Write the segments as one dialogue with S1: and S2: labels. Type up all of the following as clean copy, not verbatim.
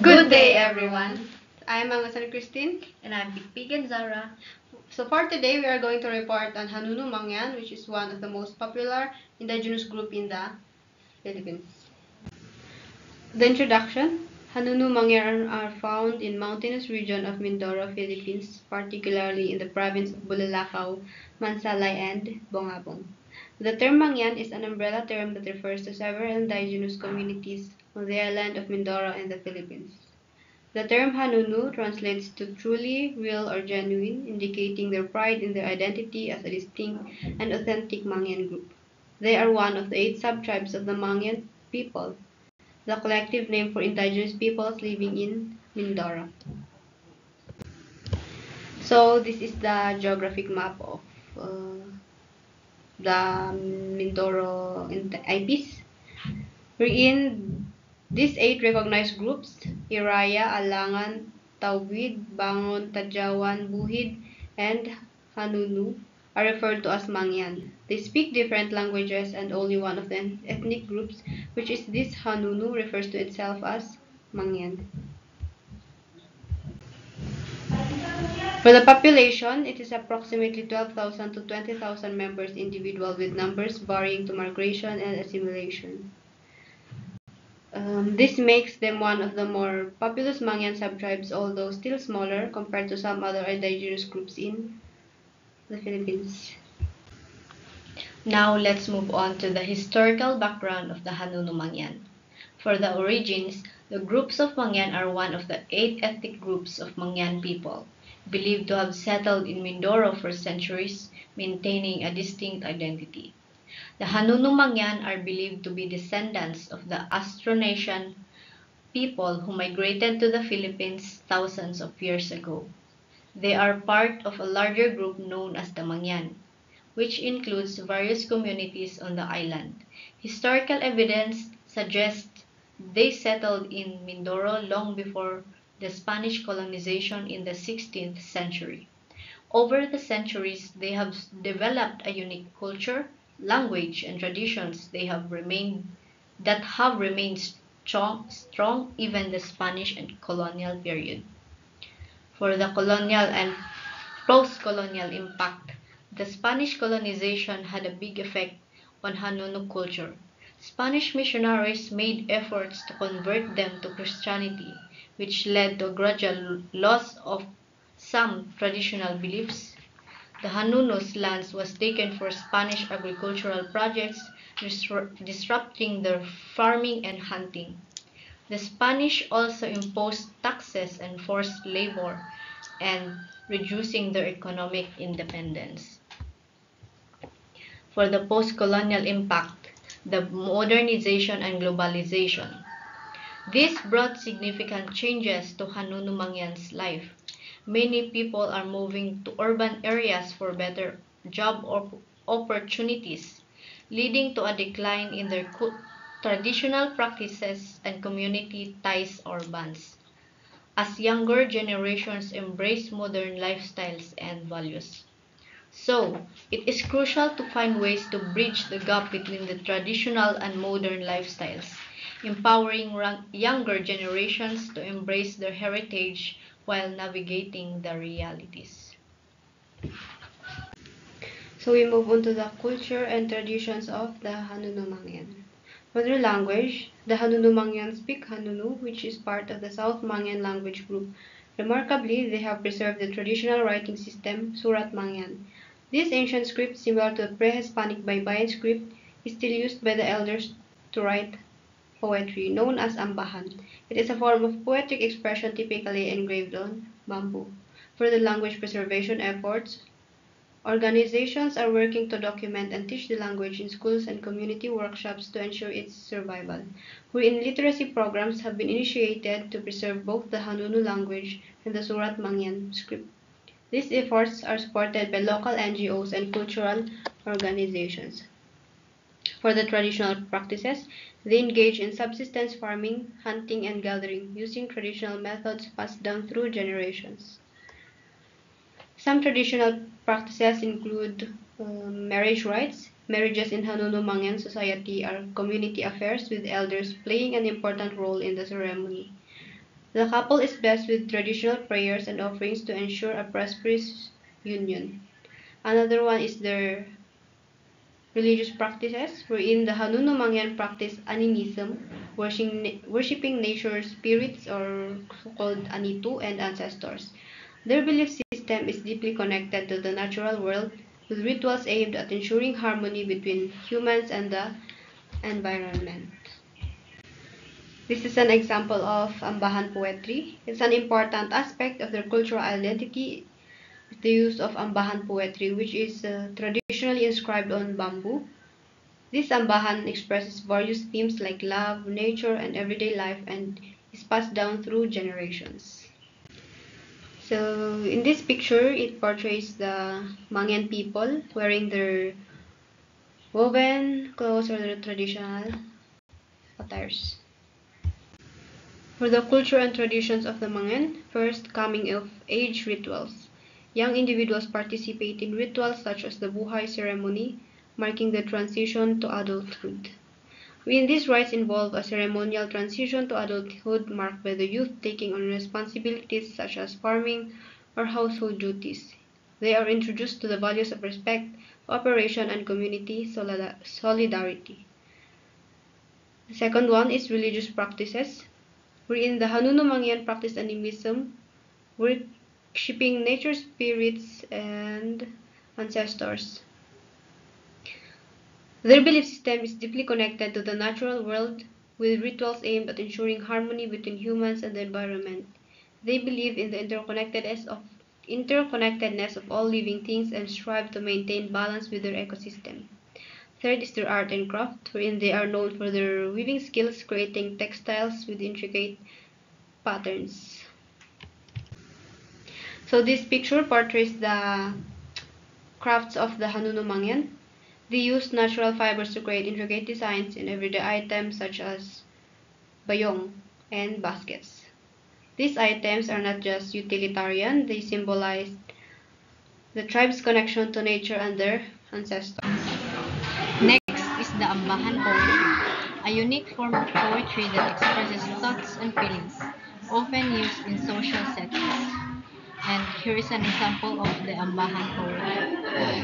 S1: Good day, everyone. I'm Mangasan Christine.
S2: And I'm Pikpigan Zara.
S1: So for today, we are going to report on Hanunu Mangyan, which is one of the most popular indigenous group in the Philippines. The introduction. Hanunu Mangyan are found in mountainous region of Mindoro, Philippines, particularly in the province of Bulalakaw, Mansalay, and Bongabong. The term Mangyan is an umbrella term that refers to several indigenous communities on the island of Mindoro in the Philippines. The term Hanunu translates to truly, real, or genuine, indicating their pride in their identity as a distinct and authentic Mangyan group. They are one of the 8 sub-tribes of the Mangyan people, the collective name for indigenous peoples living in Mindoro. So this is the geographic map of the Mindoro IPs. Wherein these 8 recognized groups, Iraya, Alangan, Tawid, Bangon, Tadjawan, Buhid, and Hanunu, are referred to as Mangyan. They speak different languages, and only one of the ethnic groups, which is this Hanunu, refers to itself as Mangyan. For the population, it is approximately 12,000 to 20,000 members individual, with numbers varying to migration and assimilation. This makes them one of the more populous Mangyan subtribes, although still smaller compared to some other indigenous groups in the Philippines.
S2: Now let's move on to the historical background of the Hanunu Mangyan. For the origins, the groups of Mangyan are one of the 8 ethnic groups of Mangyan people, believed to have settled in Mindoro for centuries, maintaining a distinct identity. The Hanunu Mangyan are believed to be descendants of the Austronesian people who migrated to the Philippines thousands of years ago. They are part of a larger group known as the Mangyan, which includes various communities on the island. Historical evidence suggests they settled in Mindoro long before the Spanish colonization in the 16th century. Over the centuries, they have developed a unique culture, language, and traditions that have remained strong even the Spanish and colonial period. For the colonial and post-colonial impact, the Spanish colonization had a big effect on Hanunuk culture. Spanish missionaries made efforts to convert them to Christianity, which led to a gradual loss of some traditional beliefs. The Hanunos lands was taken for Spanish agricultural projects, disrupting their farming and hunting. The Spanish also imposed taxes and forced labor, and reducing their economic independence. For the post-colonial impact, the modernization and globalization. This brought significant changes to Hanunu Mangyan's life. Many people are moving to urban areas for better job opportunities, leading to a decline in their traditional practices and community ties or bonds, as younger generations embrace modern lifestyles and values. So, it is crucial to find ways to bridge the gap between the traditional and modern lifestyles, empowering younger generations to embrace their heritage while navigating the realities.
S1: So we move on to the culture and traditions of the Hanunu Mangyan. For their language, the Hanunu Mangyan speak Hanunu, which is part of the South Mangyan language group. Remarkably, they have preserved the traditional writing system, Surat Mangyan. This ancient script, similar to the pre-Hispanic Baybayin script, is still used by the elders to write poetry, known as ambahan. It is a form of poetic expression typically engraved on bamboo. For the language preservation efforts, organizations are working to document and teach the language in schools and community workshops to ensure its survival, wherein literacy programs have been initiated to preserve both the Hanunu language and the Surat Mangyan script. These efforts are supported by local NGOs and cultural organizations. For the traditional practices, they engage in subsistence farming, hunting, and gathering, using traditional methods passed down through generations. Some traditional practices include marriage rites. Marriages in Hanunu Mangyan society are community affairs with elders playing an important role in the ceremony. The couple is blessed with traditional prayers and offerings to ensure a prosperous union. Another one is their religious practices, wherein the Hanunumangyan practice animism, worshipping nature spirits or so-called Anitu and ancestors. Their belief system is deeply connected to the natural world, with rituals aimed at ensuring harmony between humans and the environment. This is an example of Ambahan poetry. It's an important aspect of their cultural identity, the use of Ambahan poetry, which is traditionally inscribed on bamboo. This Ambahan expresses various themes like love, nature, and everyday life and is passed down through generations. So in this picture, it portrays the Mangyan people wearing their woven clothes or their traditional attires. For the culture and traditions of the Mangyan, first, coming of age rituals. Young individuals participate in rituals such as the Buhay ceremony, marking the transition to adulthood. These rites involve a ceremonial transition to adulthood marked by the youth taking on responsibilities such as farming or household duties. They are introduced to the values of respect, cooperation, and community solidarity. The second one is religious practices, wherein the Hanunumangyan practice animism, worshipping nature spirits and ancestors. Their belief system is deeply connected to the natural world, with rituals aimed at ensuring harmony between humans and the environment. They believe in the interconnectedness of all living things and strive to maintain balance with their ecosystem. Third is their art and craft, wherein they are known for their weaving skills, creating textiles with intricate patterns. So this picture portrays the crafts of the Hanunumangyan. They use natural fibers to create intricate designs in everyday items such as bayong and baskets. These items are not just utilitarian, they symbolize the tribe's connection to nature and their ancestors.
S2: Next is the Ambahan poetry, a unique form of poetry that expresses thoughts and feelings, often used in social settings. And here is an example of the Ambahan poetry.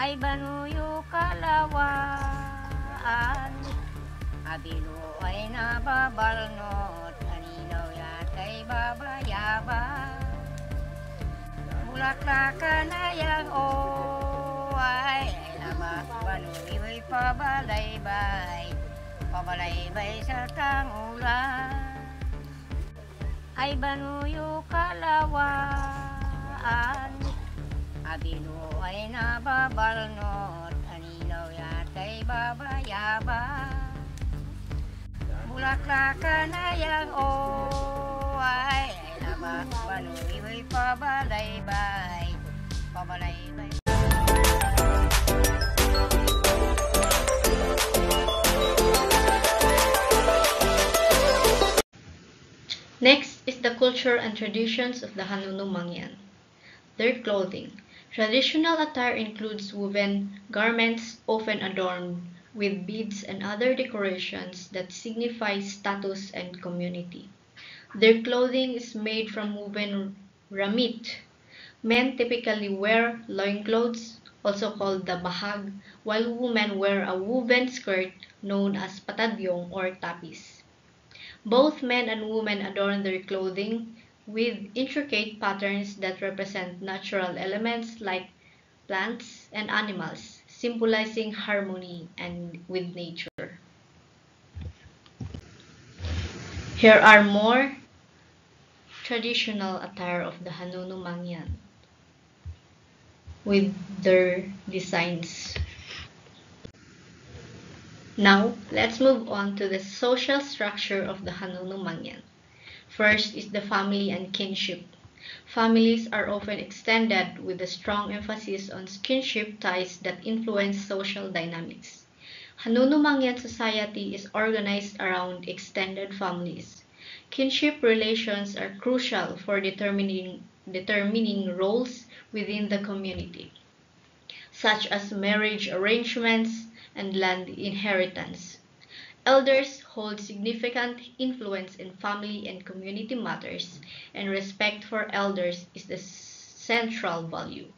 S3: Ay banuyo kalawaan, abilo ay nababalnot, aninaw yatay babayaba. Bulaklakan ayang ay labas banuyo'y pabalaybay, pabalaybay sa tangulan, ay banuyo kalawaan, abino ay nababalnot, anilaw yata'y babayabang, bulaklakan ay ang ay banuyo ay pabalaybay, pabalaybay.
S2: Next is the culture and traditions of the Hanunu Mangyan. Their clothing. Traditional attire includes woven garments often adorned with beads and other decorations that signify status and community. Their clothing is made from woven ramit. Men typically wear loincloths, also called the bahag, while women wear a woven skirt known as patadyong or tapis. Both men and women adorn their clothing with intricate patterns that represent natural elements like plants and animals, symbolizing harmony and with nature. Here are more traditional attire of the Hanunu Mangyan with their designs. Now, let's move on to the social structure of the Hanunu Mangyan. First is the family and kinship. Families are often extended with a strong emphasis on kinship ties that influence social dynamics. Hanunu Mangyan society is organized around extended families. Kinship relations are crucial for determining roles within the community, such as marriage arrangements and land inheritance. Elders hold significant influence in family and community matters, and respect for elders is the central value.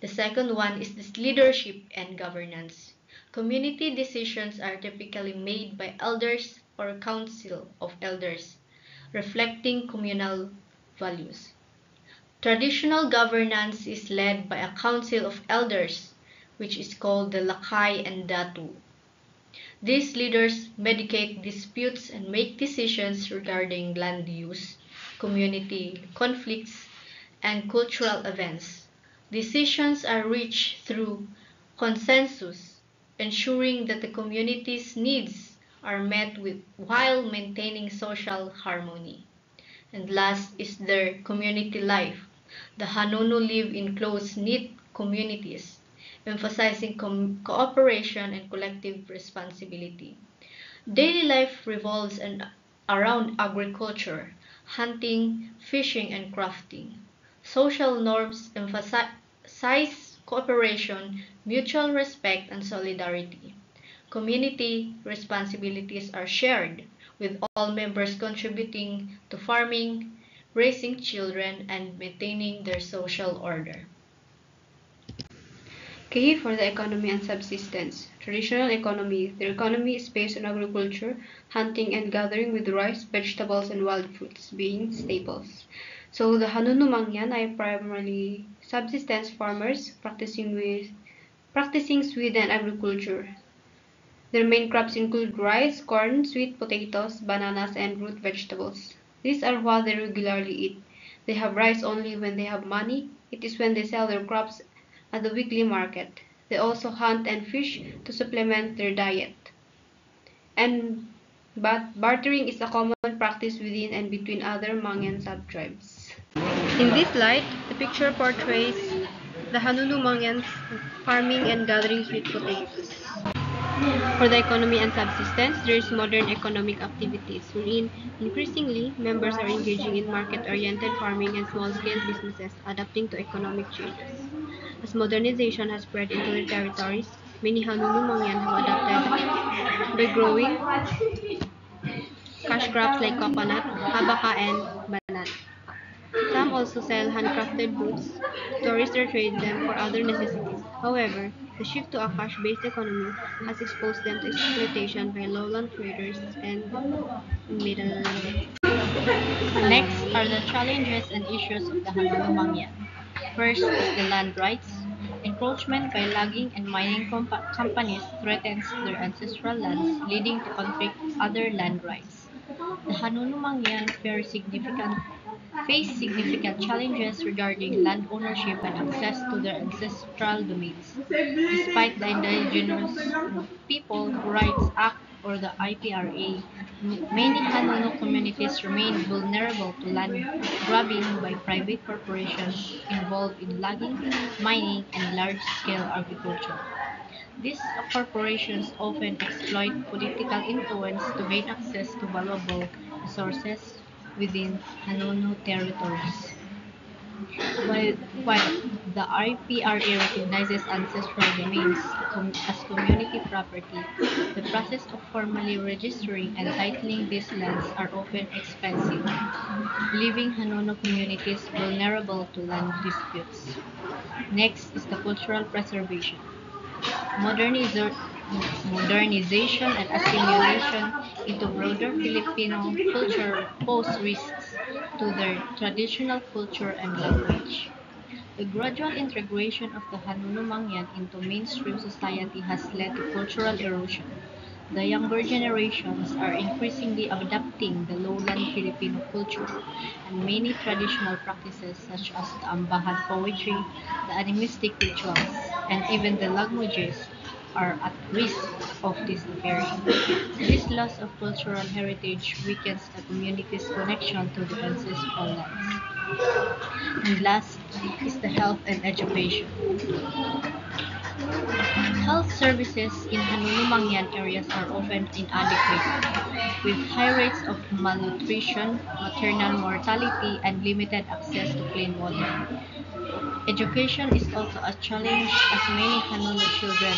S2: The second one is this leadership and governance. Community decisions are typically made by elders or council of elders, reflecting communal values. Traditional governance is led by a council of elders, which is called the Lakay and Datu. These leaders mediate disputes and make decisions regarding land use, community conflicts, and cultural events. Decisions are reached through consensus, ensuring that the community's needs are met while maintaining social harmony. And last is their community life. The Hanunu live in close-knit communities, emphasizing cooperation and collective responsibility. Daily life revolves around agriculture, hunting, fishing, and crafting. Social norms emphasize cooperation, mutual respect, and solidarity. Community responsibilities are shared, with all members contributing to farming, raising children, and maintaining their social order.
S1: Key for the economy and subsistence. Traditional economy. Their economy is based on agriculture, hunting and gathering, with rice, vegetables, and wild fruits being staples. So the Hanunu Mangyan are primarily subsistence farmers practicing Sweden agriculture. Their main crops include rice, corn, sweet potatoes, bananas, and root vegetables. These are what they regularly eat. They have rice only when they have money. It is when they sell their crops at the weekly market. They also hunt and fish to supplement their diet. But bartering is a common practice within and between other Mangyan sub-tribes. In this light, the picture portrays the Hanunu Mangyans farming and gathering sweet potatoes. For the economy and subsistence, there is modern economic activities, wherein increasingly members are engaging in market-oriented farming and small-scale businesses, adapting to economic changes. As modernization has spread into their territories, many Hanunu Mangyan have adapted by growing cash crops like coconut, habaka, and banana. Some also sell handcrafted goods to tourists or trade them for other necessities. However, the shift to a cash-based economy has exposed them to exploitation by lowland traders and middlemen.
S2: Next are the challenges and issues of the Hanunu Mangyan. First is the land rights. In encroachment by logging and mining companies threatens their ancestral lands, leading to conflict with other land rights. The Hanunu Mangyan face significant challenges regarding land ownership and access to their ancestral domains. Despite the Indigenous People Rights Act or the IPRA, many Hanunu communities remain vulnerable to land grabbing by private corporations involved in logging, mining, and large-scale agriculture. These corporations often exploit political influence to gain access to valuable resources within Hanunu territories. While the IPRA recognizes ancestral domains as community property, the process of formally registering and titling these lands are often expensive, leaving Hanunu communities vulnerable to land disputes. Next is the cultural preservation. Moderniza- Modernization and assimilation into broader Filipino culture pose risks to their traditional culture and language. The gradual integration of the Hanunu Mangyan into mainstream society has led to cultural erosion. The younger generations are increasingly adopting the lowland Filipino culture, and many traditional practices such as the ambahan poetry, the animistic rituals, and even the languages are at risk of disappearing. This loss of cultural heritage weakens the community's connection to the ancestral lands. And last is the health and education. Health services in Hanunumangyan areas are often inadequate, with high rates of malnutrition, maternal mortality, and limited access to clean water. Education is also a challenge as many Hanunu children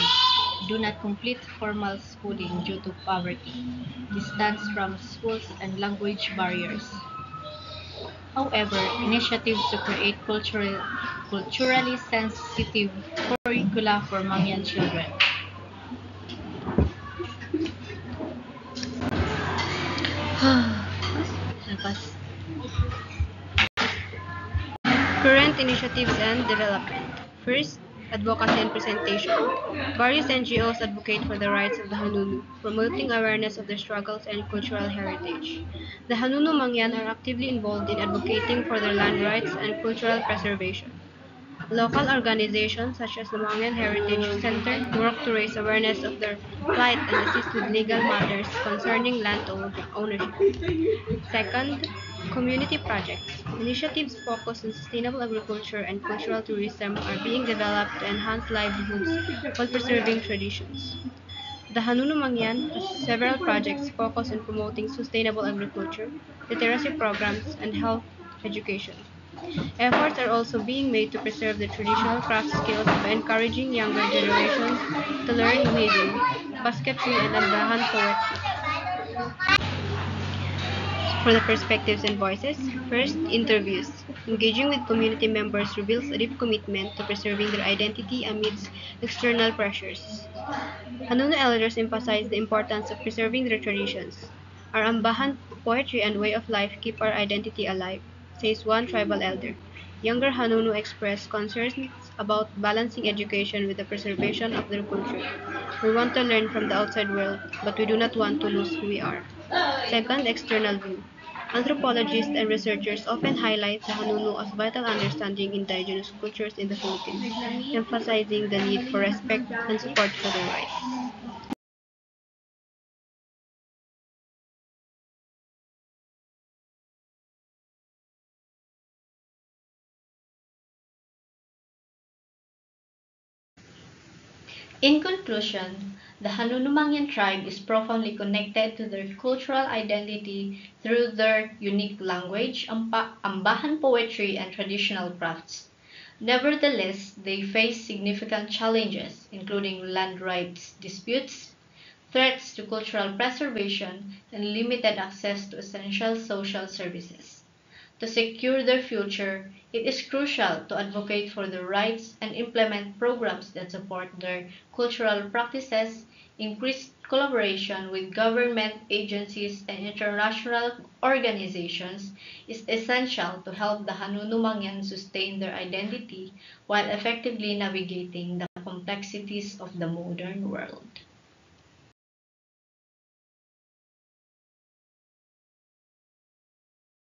S2: do not complete formal schooling due to poverty, distance from schools, and language barriers. However, initiatives to create culturally sensitive curricula for Mangyan children. Lepas.
S1: Current initiatives and development. First, advocacy and presentation. Various NGOs advocate for the rights of the Hanunu, promoting awareness of their struggles and cultural heritage. The Hanunu Mangyan are actively involved in advocating for their land rights and cultural preservation. Local organizations such as the Mangyan Heritage Center work to raise awareness of their plight and assist with legal matters concerning land ownership. Second, community projects. Initiatives focused on sustainable agriculture and cultural tourism are being developed to enhance livelihoods while preserving traditions. The Hanunu Mangyan has several projects focused on promoting sustainable agriculture, literacy programs, and health education. Efforts are also being made to preserve the traditional craft skills by encouraging younger generations to learn weaving, basketry, and ambahan poetry. For the perspectives and voices, first, interviews. Engaging with community members reveals a deep commitment to preserving their identity amidst external pressures. Hanunu elders emphasize the importance of preserving their traditions. Our ambahan poetry and way of life keep our identity alive, says one tribal elder. Younger Hanunu express concerns about balancing education with the preservation of their culture. We want to learn from the outside world, but we do not want to lose who we are. Second, external view. Anthropologists and researchers often highlight the Hanunu as vital understanding indigenous cultures in the Philippines, emphasizing the need for respect and support for their rights.
S2: In conclusion, the Hanunumangyan tribe is profoundly connected to their cultural identity through their unique language, ambahan poetry, and traditional crafts. Nevertheless, they face significant challenges, including land rights disputes, threats to cultural preservation, and limited access to essential social services. To secure their future, it is crucial to advocate for their rights and implement programs that support their cultural practices, increase collaboration with government agencies and international organizations is essential to help the Hanunumangyan sustain their identity while effectively navigating the complexities of the modern world.